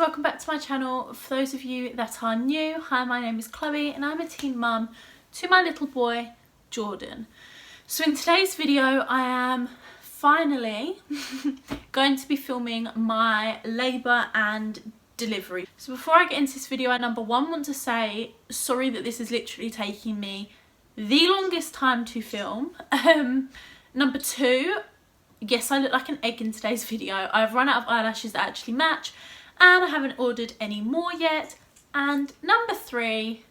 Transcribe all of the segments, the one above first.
welcome back to my channel. For those of you that are new, hi, my name is Chloe and I'm a teen mum to my little boy Jordan. So in today's video I am finally going to be filming my labour and delivery. So before I get into this video, I number one want to say sorry that this is literally taking me the longest time to film. Number two, yes, I look like an egg in today's video. I've run out of eyelashes that actually match and I haven't ordered any more yet. And number three,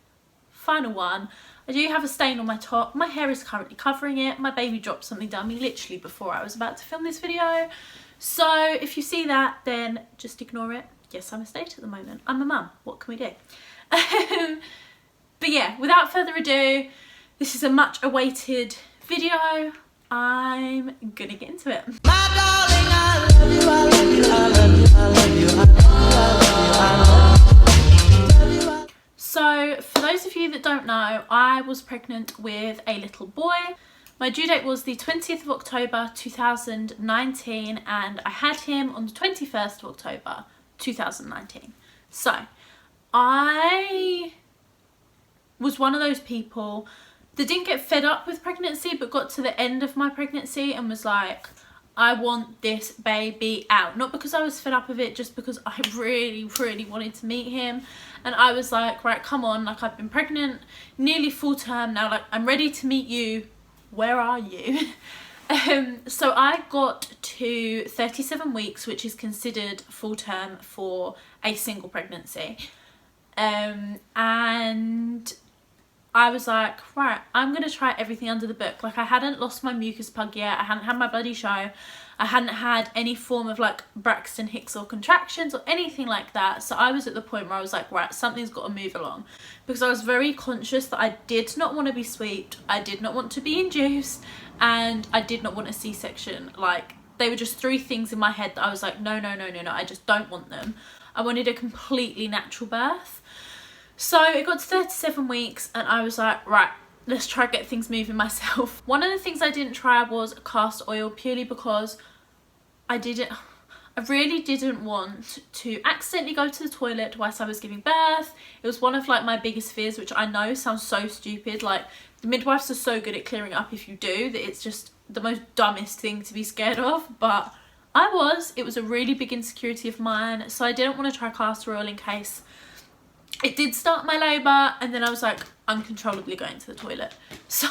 final one, I do have a stain on my top. My hair is currently covering it. My baby dropped something down me literally before I was about to film this video. So if you see that, then just ignore it. Yes, I'm a state at the moment. I'm a mum. What can we do? But yeah, without further ado, this is a much awaited video. I'm gonna get into it. My darling, I love you, I love you, I love you, I love you, I love you, I love you, I love you. So for those of you that don't know, I was pregnant with a little boy. My due date was the 20th of October 2019 and I had him on the 21st of October 2019. So I was one of those people that didn't get fed up with pregnancy but got to the end of my pregnancy and was like, I want this baby out. Not because I was fed up with it, just because I really wanted to meet him. And I was like, right, come on, like I've been pregnant nearly full term now, like I'm ready to meet you. Where are you? So I got to 37 weeks, which is considered full term for a single pregnancy. And I was like, right, I'm going to try everything under the book. Like I hadn't lost my mucus plug yet. I hadn't had my bloody show. I hadn't had any form of like Braxton Hicks or contractions or anything like that. So I was at the point where I was like, right, something's got to move along. Because I was very conscious that I did not want to be sweeped. I did not want to be induced. And I did not want a C-section. Like they were just three things in my head that I was like, no, I just don't want them. I wanted a completely natural birth. So it got to 37 weeks and I was like, right, let's try to get things moving myself. One of the things I didn't try was castor oil purely because I really didn't want to accidentally go to the toilet whilst I was giving birth. It was one of like my biggest fears, which I know sounds so stupid. Like the midwives are so good at clearing up if you do, that it's just the most dumbest thing to be scared of. But it was a really big insecurity of mine. So I didn't want to try castor oil in case it did start my labour, and then I was like uncontrollably going to the toilet. So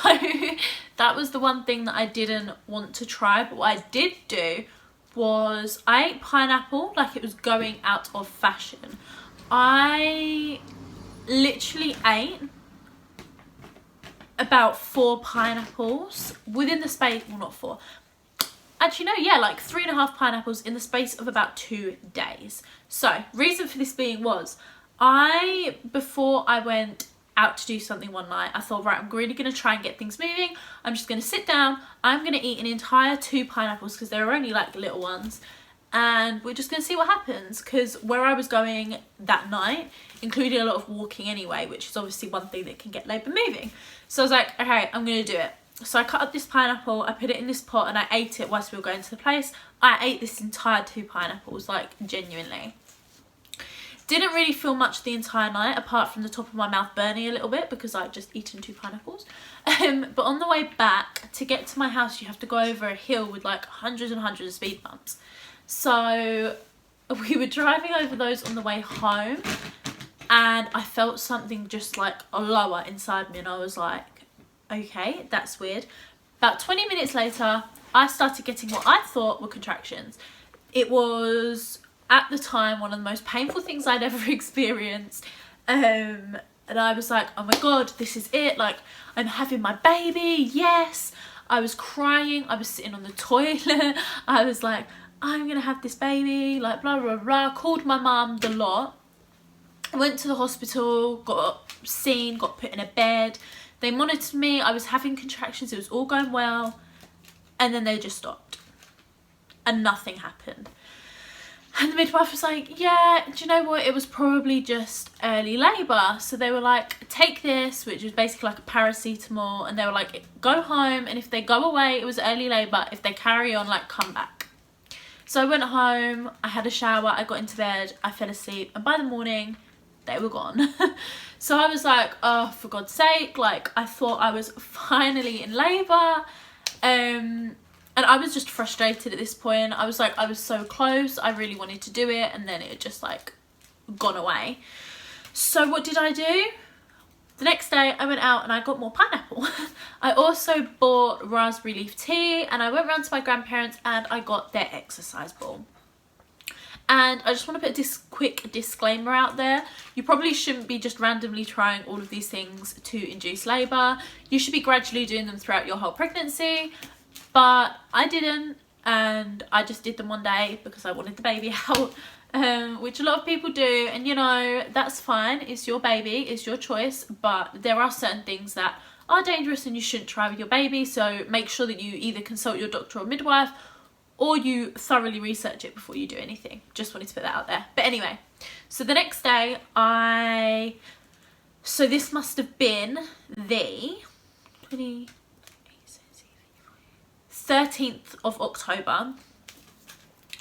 that was the one thing that I didn't want to try. But what I did do was I ate pineapple like it was going out of fashion. I literally ate about 4 pineapples within the space, well not 4, actually no, yeah, like 3.5 pineapples in the space of about 2 days. So reason for this being was, before I went out to do something one night, I thought, right, I'm really going to try and get things moving. I'm just going to sit down. I'm going to eat an entire 2 pineapples because they were only like little ones. And we're just going to see what happens. Because where I was going that night included a lot of walking anyway, which is obviously one thing that can get labour moving. So I was like, okay, I'm going to do it. So I cut up this pineapple, I put it in this pot and I ate it whilst we were going to the place. I ate this entire 2 pineapples, like genuinely. Didn't really feel much the entire night, apart from the top of my mouth burning a little bit because I'd just eaten 2 pineapples. But on the way back, to get to my house, you have to go over a hill with like hundreds and hundreds of speed bumps. So we were driving over those on the way home and I felt something just like lower inside me and I was like, okay, that's weird. About 20 minutes later, I started getting what I thought were contractions. It was, at the time, one of the most painful things I'd ever experienced. And I was like, oh my God, this is it. Like, I'm having my baby. Yes. I was crying. I was sitting on the toilet. I was like, I'm going to have this baby. Like, blah, blah, blah. Called my mum the lot. I went to the hospital, got seen, got put in a bed. They monitored me. I was having contractions. It was all going well. And then they just stopped. And nothing happened. And the midwife was like, yeah, do you know what? It was probably just early labour. So they were like, take this, which was basically like a paracetamol. And they were like, go home. And if they go away, it was early labour. If they carry on, like, come back. So I went home, I had a shower, I got into bed, I fell asleep, and by the morning they were gone. So I was like, oh, for God's sake, like I thought I was finally in labour. And I was just frustrated at this point. I was like, I was so close, I really wanted to do it, and then it had just like gone away. So what did I do? The next day I went out and I got more pineapple. I also bought raspberry leaf tea, and I went round to my grandparents and I got their exercise ball. And I just want to put this quick disclaimer out there. You probably shouldn't be just randomly trying all of these things to induce labour. You should be gradually doing them throughout your whole pregnancy. But I didn't, and I just did them one day because I wanted the baby out. Which a lot of people do, and you know, that's fine. It's your baby, it's your choice, but there are certain things that are dangerous and you shouldn't try with your baby. So make sure that you either consult your doctor or midwife, or you thoroughly research it before you do anything. Just wanted to put that out there. But anyway, so the next day so this must have been the 13th of October.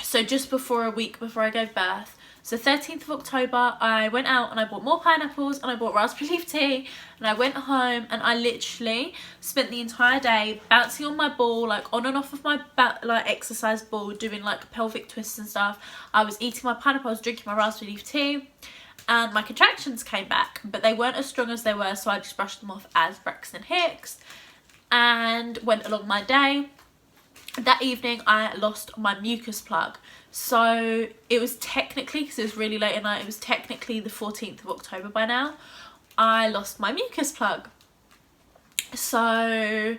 So just before a week before I gave birth. So 13th of October, I went out and I bought more pineapples and I bought raspberry leaf tea, and I went home and I literally spent the entire day bouncing on my ball, like on and off of my like exercise ball, doing like pelvic twists and stuff. I was eating my pineapple, I was drinking my raspberry leaf tea, and my contractions came back, but they weren't as strong as they were, so I just brushed them off as Braxton Hicks and went along my day. That evening I lost my mucus plug. So it was technically, because it was really late at night, it was technically the 14th of October by now, I lost my mucus plug. So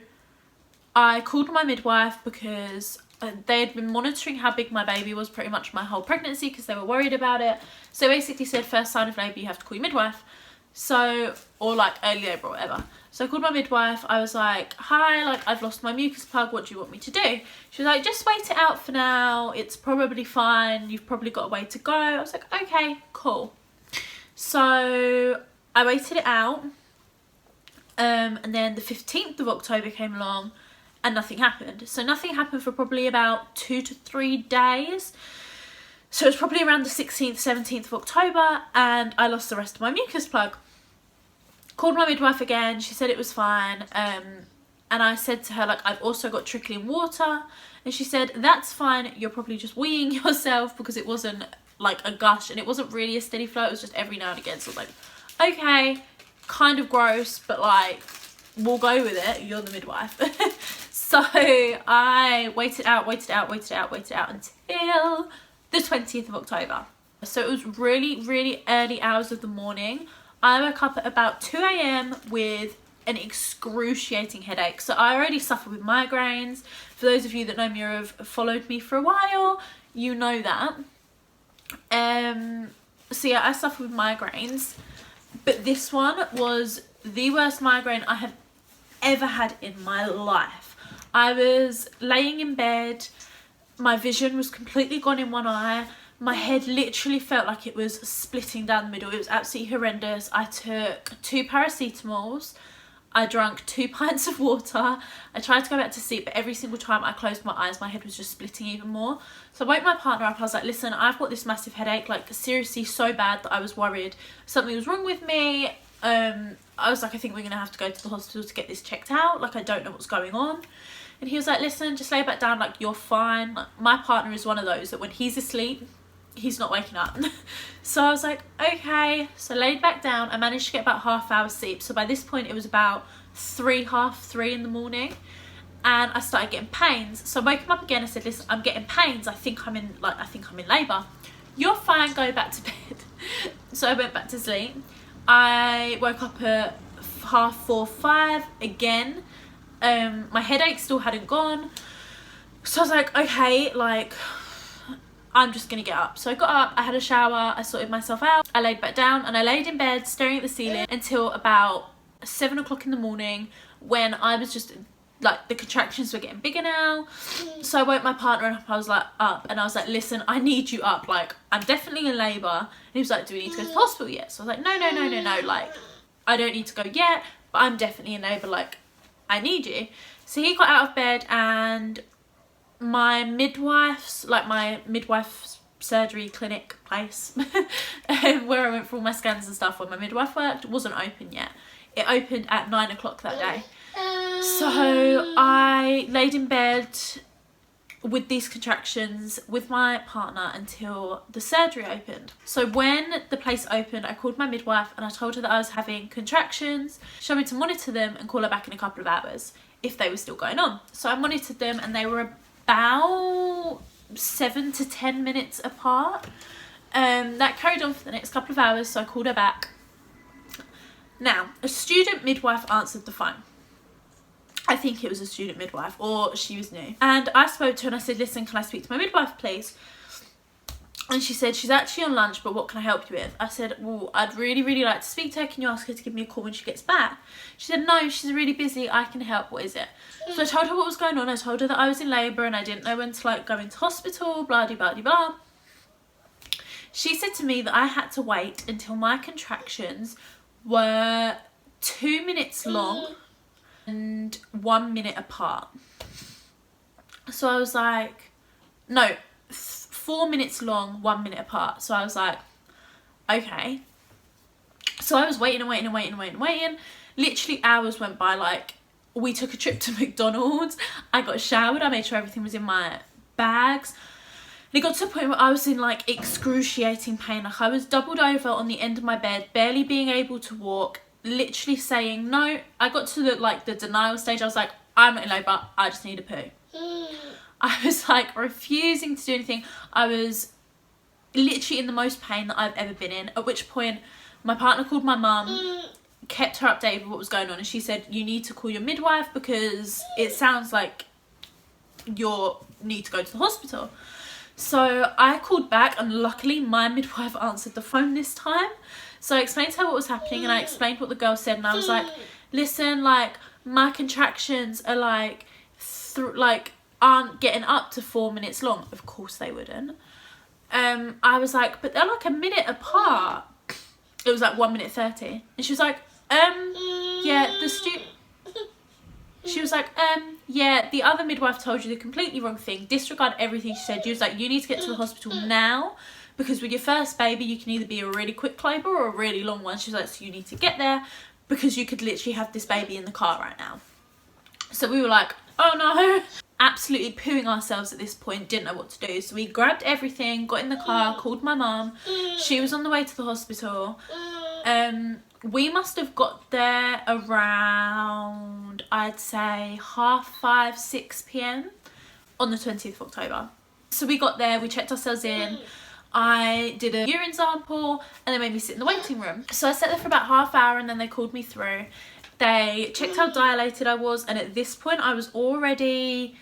I called my midwife because they had been monitoring how big my baby was pretty much my whole pregnancy, because they were worried about it. So basically said, first sign of labour you have to call your midwife. So, or like early labour or whatever. So I called my midwife. I was like, hi, like I've lost my mucus plug, what do you want me to do? She was like, just wait it out for now, it's probably fine, you've probably got a way to go. I was like, okay, cool. So I waited it out, and then the 15th of October came along and nothing happened. So nothing happened for probably about 2 to 3 days. So it was probably around the 16th, 17th of October, and I lost the rest of my mucus plug. Called my midwife again, she said it was fine, and I said to her, like, I've also got trickling water, and she said, that's fine, you're probably just weeing yourself, because it wasn't like a gush, and it wasn't really a steady flow, it was just every now and again. So I was like, okay, kind of gross, but like, we'll go with it, you're the midwife. So I waited out until the 20th of October. So it was really, really early hours of the morning. I woke up at about 2 AM with an excruciating headache. So I already suffer with migraines. For those of you that know me or have followed me for a while, you know that. So yeah, I suffer with migraines. But this one was the worst migraine I have ever had in my life. I was laying in bed. My vision was completely gone in one eye. My head literally felt like it was splitting down the middle. It was absolutely horrendous. I took 2 paracetamols. I drank 2 pints of water. I tried to go back to sleep, but every single time I closed my eyes, my head was just splitting even more. So I woke my partner up. I was like, listen, I've got this massive headache, like seriously so bad that I was worried something was wrong with me. I was like, I think we're going to have to go to the hospital to get this checked out. Like, I don't know what's going on. And he was like, listen, just lay back down, like, you're fine. Like, my partner is one of those that when he's asleep, he's not waking up. So I was like, okay. So I laid back down. I managed to get about half hour sleep. So by this point, it was about half three in the morning. And I started getting pains. So I woke him up again. I said, listen, I'm getting pains. I think I'm in labour. You're fine, go back to bed. So I went back to sleep. I woke up at 4:30, 5 again. My headache still hadn't gone. So I was like, okay, like, I'm just gonna get up. So I got up, I had a shower, I sorted myself out, I laid back down, and I laid in bed staring at the ceiling until about 7 o'clock in the morning, when I was just like, the contractions were getting bigger now. So I woke my partner up. I was like, up, and I was like, listen, I need you up, like, I'm definitely in labour. And he was like, do we need to go to the hospital yet? So I was like, no, like, I don't need to go yet, but I'm definitely in labour, like, I need you. So he got out of bed and my midwife's, like my midwife's surgery clinic place where I went for all my scans and stuff, where my midwife worked, wasn't open yet. It opened at 9 o'clock that day. So I laid in bed with these contractions with my partner until the surgery opened. So when the place opened, I called my midwife and I told her that I was having contractions. She told me to monitor them and call her back in a couple of hours if they were still going on. So I monitored them and they were about 7 to 10 minutes apart. That carried on for the next couple of hours, so I called her back. Now, a student midwife answered the phone. I think it was a student midwife, or she was new. And I spoke to her and I said, listen, can I speak to my midwife, please? And she said, she's actually on lunch, but what can I help you with? I said, well, I'd really, really like to speak to her. Can you ask her to give me a call when she gets back? She said, no, she's really busy. I can help. What is it? So I told her what was going on. I told her that I was in labour and I didn't know when to like go into hospital, blah, blah, blah, blah. She said to me that I had to wait until my contractions were 2 minutes long and 1 minute apart. So I was like, no, 4 minutes long, 1 minute apart. So I was like, okay. So I was waiting and waiting and waiting and waiting and waiting. Literally hours went by. Like, we took a trip to McDonald's. I got showered. I made sure everything was in my bags. And it got to the point where I was in like excruciating pain. Like, I was doubled over on the end of my bed, barely being able to walk, literally saying no. I got to the denial stage. I was like, I'm not in labour, I just need a poo. I was like refusing to do anything. I was literally in the most pain that I've ever been in, at which point my partner called my mum, kept her updated with what was going on, and she said, you need to call your midwife because it sounds like you need to go to the hospital. So I called back and luckily my midwife answered the phone this time. So I explained to her what was happening and I explained what the girl said, and I was like, listen, like my contractions are like aren't getting up to 4 minutes long. Of course they wouldn't. I was like, but they're like a minute apart. It was like 1 minute 30. And she was like, yeah, she was like, yeah, the other midwife told you the completely wrong thing. Disregard everything she said. She was like, you need to get to the hospital now because with your first baby, you can either be a really quick labour or a really long one. She was like, so you need to get there because you could literally have this baby in the car right now. So we were like, oh no. Absolutely pooing ourselves at this point, didn't know what to do. So we grabbed everything, got in the car, called my mum. She was on the way to the hospital. We must have got there around, I'd say 5:30, 6 p.m. on the 20th of October. So we got there, we checked ourselves in. I did a urine sample and they made me sit in the waiting room. So I sat there for about half hour and then they called me through. They checked how dilated I was, and at this point I was already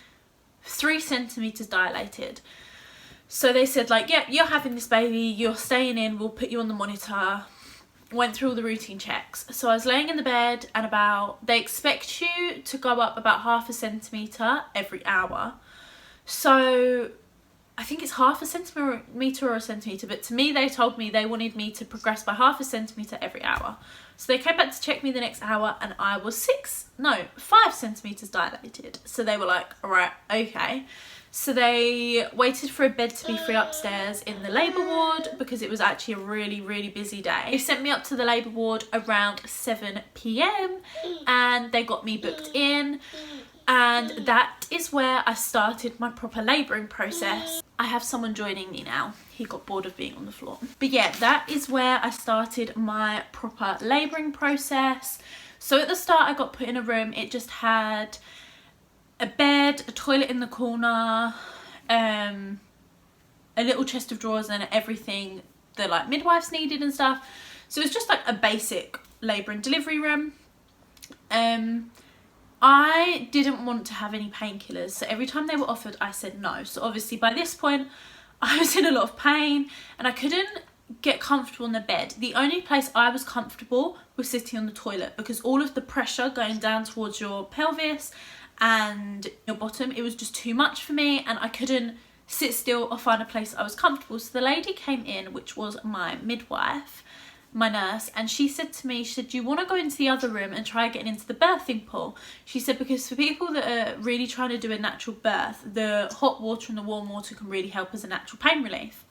3 centimeters dilated. So they said like, yeah, you're having this baby, you're staying in, we'll put you on the monitor. Went through all the routine checks. So I was laying in the bed and they expect you to go up about 0.5 centimeter every hour. So I think it's 0.5 centimeter or a centimeter, but to me they told me they wanted me to progress by 0.5 centimeter every hour. So they came back to check me the next hour and I was 5 centimeters dilated. So they were like, all right, okay. So they waited for a bed to be free upstairs in the labour ward because it was actually a really, really busy day. They sent me up to the labour ward around 7 p.m. and they got me booked in. And that is where I started my proper labouring process. I have someone joining me now. He got bored of being on the floor. But yeah, that is where I started my proper labouring process. So at the start I got put in a room. It just had a bed, a toilet in the corner, a little chest of drawers and everything that like midwives needed and stuff. So it was just like a basic labour and delivery room. I didn't want to have any painkillers, so every time they were offered I said no. So obviously by this point I was in a lot of pain and I couldn't get comfortable in the bed. The only place I was comfortable was sitting on the toilet because all of the pressure going down towards your pelvis and your bottom, it was just too much for me and I couldn't sit still or find a place I was comfortable. So the lady came in, which was my midwife, my nurse, and she said to me, she said, do you want to go into the other room and try getting into the birthing pool? She said, because for people that are really trying to do a natural birth, the hot water and the warm water can really help as a natural pain relief.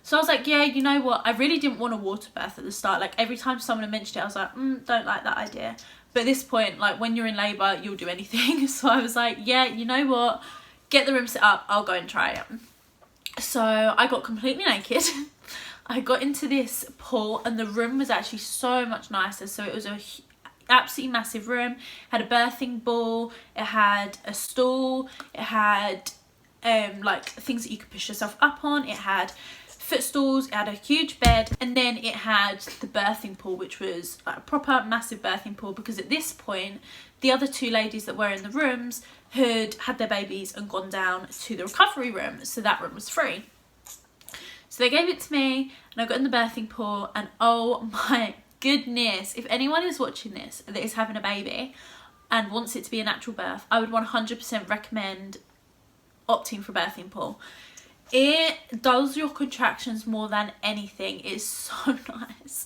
So I was like, yeah, you know what, I really didn't want a water birth at the start. Like every time someone mentioned it, I was like, don't like that idea. But at this point, like when you're in labour, you'll do anything. So I was like, yeah, you know what, get the room set up, I'll go and try it. So I got completely naked. I got into this pool, and the room was actually so much nicer. So it was a absolutely massive room. It had a birthing ball, it had a stool, it had like things that you could push yourself up on, it had footstools, it had a huge bed, and then it had the birthing pool, which was like a proper massive birthing pool, because at this point the other two ladies that were in the rooms had had their babies and gone down to the recovery room, so that room was free. So they gave it to me, and I got in the birthing pool, and oh my goodness, if anyone is watching this that is having a baby and wants it to be a natural birth, I would 100% recommend opting for birthing pool. It does your contractions more than anything. It's so nice.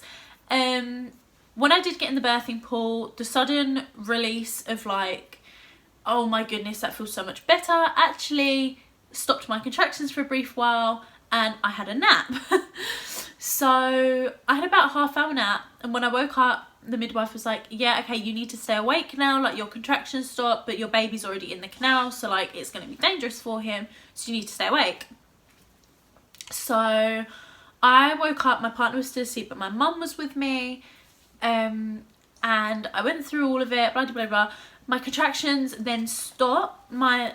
When I did get in the birthing pool, the sudden release of like, oh my goodness, that feels so much better, actually stopped my contractions for a brief while, and I had a nap. So I had about a half-hour nap, and when I woke up, the midwife was like, yeah, okay, you need to stay awake now, like your contractions stopped, but your baby's already in the canal, so like it's going to be dangerous for him, so you need to stay awake. So I woke up, my partner was still asleep, but my mum was with me, and I went through all of it, blah, blah, blah, blah. My contractions then stopped, my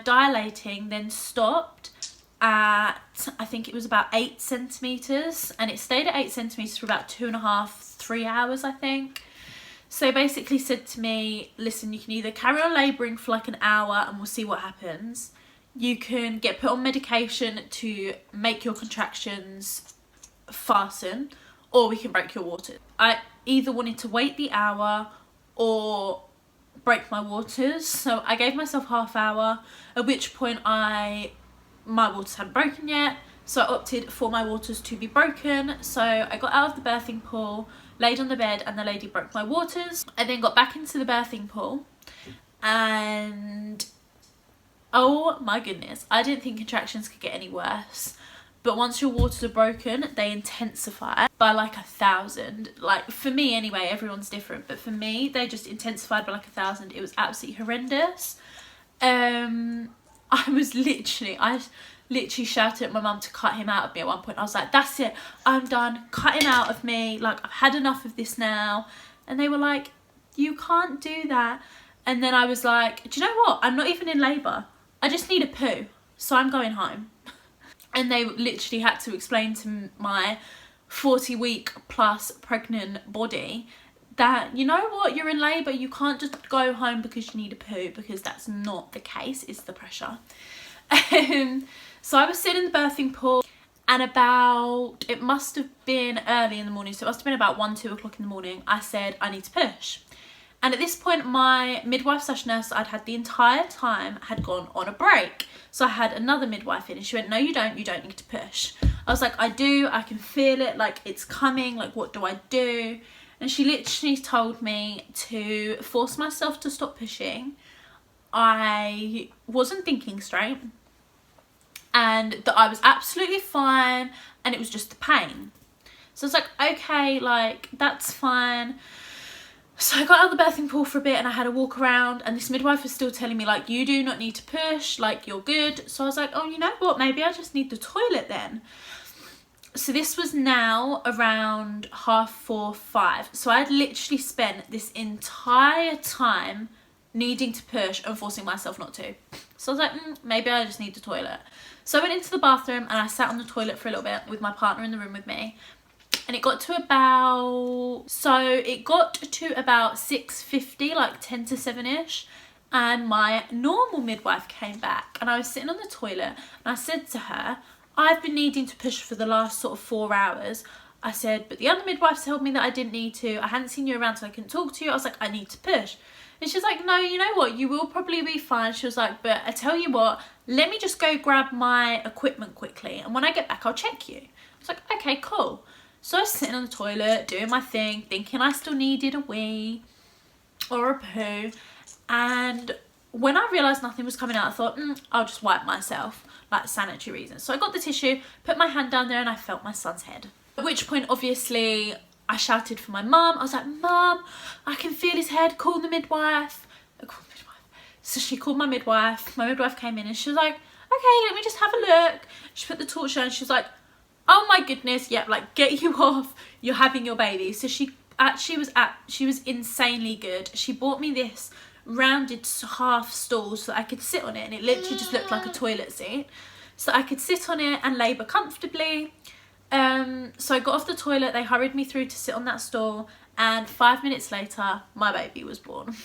dilating then stopped at, I think it was about 8 centimetres, and it stayed at 8 centimetres for about 2.5, 3 hours, I think. So they basically said to me, listen, you can either carry on labouring for like an hour and we'll see what happens. You can get put on medication to make your contractions fasten, or we can break your waters. I either wanted to wait the hour or break my waters, so I gave myself half hour, at which point my waters hadn't broken yet, so I opted for my waters to be broken. So I got out of the birthing pool, laid on the bed, and the lady broke my waters. I then got back into the birthing pool, and oh my goodness, I didn't think contractions could get any worse. But once your waters are broken, they intensify by like 1,000. Like for me anyway, everyone's different, but for me, they just intensified by like 1,000. It was absolutely horrendous. I literally shouted at my mum to cut him out of me at one point. I was like, that's it, I'm done, cut him out of me, like I've had enough of this now. And they were like, you can't do that. And then I was like, do you know what, I'm not even in labour, I just need a poo, so I'm going home. And they literally had to explain to my 40-week plus pregnant body that, you know what, you're in labour, you can't just go home because you need a poo, because that's not the case, it's the pressure. So I was sitting in the birthing pool, and about, it must have been early in the morning, so it must have been about 1-2 o'clock in the morning, I said, I need to push. And at this point, my midwife / nurse I'd had the entire time had gone on a break. So I had another midwife in, and she went, no, you don't need to push. I was like, I do, I can feel it, like it's coming, like what do I do? And she literally told me to force myself to stop pushing. I wasn't thinking straight, and that I was absolutely fine, and it was just the pain. So I was like, okay, like that's fine. So I got out of the birthing pool for a bit, and I had a walk around, and this midwife was still telling me like, you do not need to push, like you're good. So I was like, oh, you know what, maybe I just need the toilet then. So this was now around 4:30, 5. So I had literally spent this entire time needing to push and forcing myself not to. So I was like, maybe I just need the toilet. So I went into the bathroom, and I sat on the toilet for a little bit with my partner in the room with me. And it got to about 6:50, like 10 to 7ish, and my normal midwife came back, and I was sitting on the toilet, and I said to her, I've been needing to push for the last sort of 4 hours. I said, but the other midwives told me that I didn't need to. I hadn't seen you around, so I couldn't talk to you. I was like, I need to push. And she's like, no, you know what, you will probably be fine. She was like, but I tell you what, let me just go grab my equipment quickly, and when I get back, I'll check you. I was like, okay, cool. So I was sitting on the toilet doing my thing, thinking I still needed a wee or a poo, and when I realised nothing was coming out, I thought, I'll just wipe myself, like sanitary reasons. So I got the tissue, put my hand down there, and I felt my son's head. At which point, obviously, I shouted for my mum. I was like, Mum, I can feel his head, call the midwife. So she called my midwife. My midwife came in and she was like, okay, let me just have a look. She put the torch on and she was like, oh my goodness, yep, like get you off, you're having your baby. So she was insanely good. She bought me this rounded half stool so that I could sit on it, and it literally just looked like a toilet seat, so I could sit on it and labour comfortably. So I got off the toilet, they hurried me through to sit on that stool, and 5 minutes later my baby was born.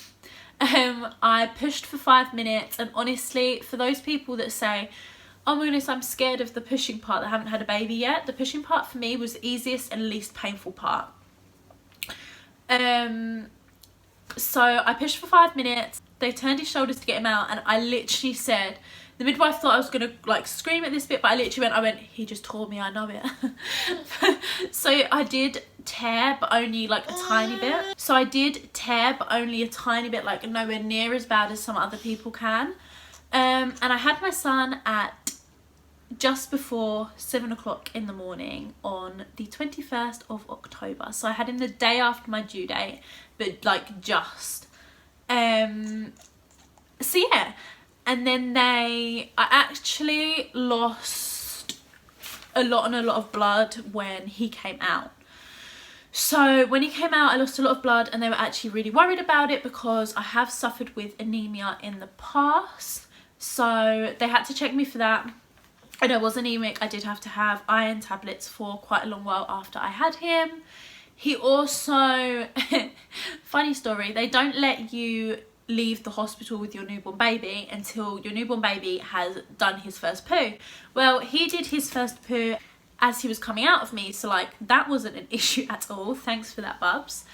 I pushed for 5 minutes, and honestly, for those people that say, oh my goodness, I'm scared of the pushing part that haven't had a baby yet, the pushing part for me was the easiest and least painful part. So I pushed for 5 minutes, they turned his shoulders to get him out, and I literally said, the midwife thought I was gonna like scream at this bit, but I literally went, he just tore me, I know it. So I did tear, but only like a tiny bit. So I did tear, but only a tiny bit, like nowhere near as bad as some other people can. And I had my son at just before 7 o'clock in the morning on the 21st of October. So I had him the day after my due date, but like just. So yeah, and then I actually lost a lot of blood when he came out. So when he came out, I lost a lot of blood, and they were actually really worried about it because I have suffered with anemia in the past. So they had to check me for that. And I was anemic. I did have to have iron tablets for quite a long while after I had him. He also, funny story, they don't let you leave the hospital with your newborn baby until your newborn baby has done his first poo. Well, he did his first poo as he was coming out of me, so like that wasn't an issue at all. Thanks for that, Bubs.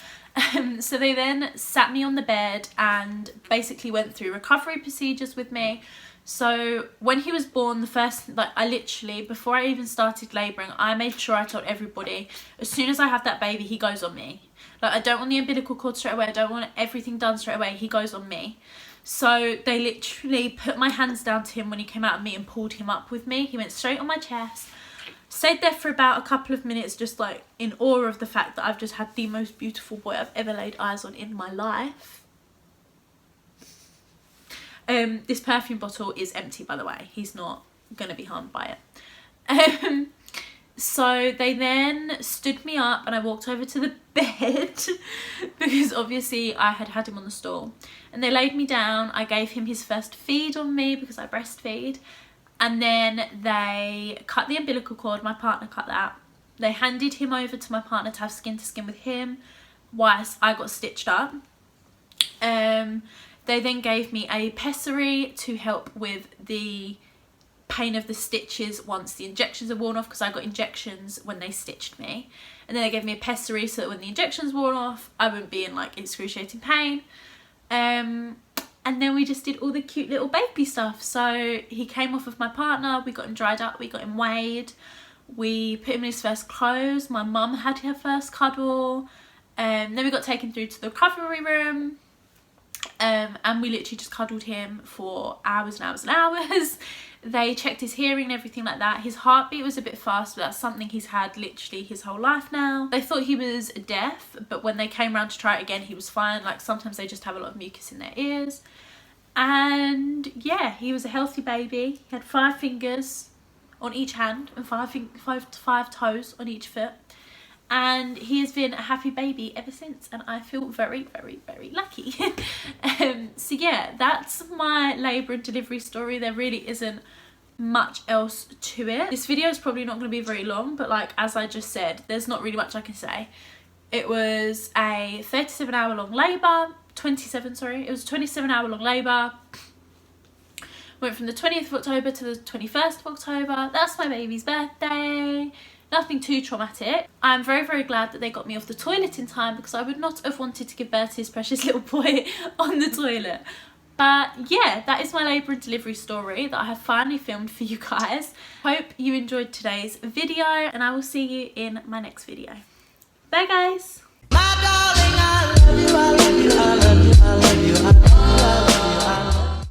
So they then sat me on the bed and basically went through recovery procedures with me. So when he was born, the first, like I literally, before I even started labouring, I made sure I told everybody, as soon as I have that baby, he goes on me. Like I don't want the umbilical cord straight away, I don't want everything done straight away, he goes on me. So they literally put my hands down to him when he came out of me and pulled him up with me. He went straight on my chest. Stayed there for about a couple of minutes, just like in awe of the fact that I've just had the most beautiful boy I've ever laid eyes on in my life. This perfume bottle is empty, by the way. He's not going to be harmed by it. So they then stood me up and I walked over to the bed because obviously I had had him on the stool. And they laid me down. I gave him his first feed on me because I breastfeed. And then they cut the umbilical cord. My partner cut that. They handed him over to my partner to have skin to skin with him whilst I got stitched up. They then gave me a pessary to help with the pain of the stitches once the injections are worn off, because I got injections when they stitched me. And then they gave me a pessary so that when the injections worn off, I wouldn't be in like excruciating pain. And then we just did all the cute little baby stuff. So he came off of my partner, we got him dried up, we got him weighed, we put him in his first clothes, my mum had her first cuddle, then we got taken through to the recovery room. And we literally just cuddled him for hours and hours and hours. They checked his hearing and everything like that. His heartbeat was a bit fast, but that's something he's had literally his whole life now. They thought he was deaf, but when they came around to try it again, he was fine. Like sometimes they just have a lot of mucus in their ears. And yeah, he was a healthy baby. He had 5 fingers on each hand and five toes on each foot. And he has been a happy baby ever since, and I feel very, very, very lucky. So yeah, that's my labour and delivery story. There really isn't much else to it. This video is probably not going to be very long, but like as I just said, there's not really much I can say. It was a 37-hour long labour, it was a 27-hour long labour. Went from the 20th of October to the 21st of October. That's my baby's birthday. Nothing too traumatic. I'm very, very glad that they got me off the toilet in time, because I would not have wanted to give birth to this precious little boy on the toilet. But yeah, that is my labour and delivery story that I have finally filmed for you guys. Hope you enjoyed today's video, and I will see you in my next video. Bye guys. My darling, I love you, I love you, I love you, I love you, I love you.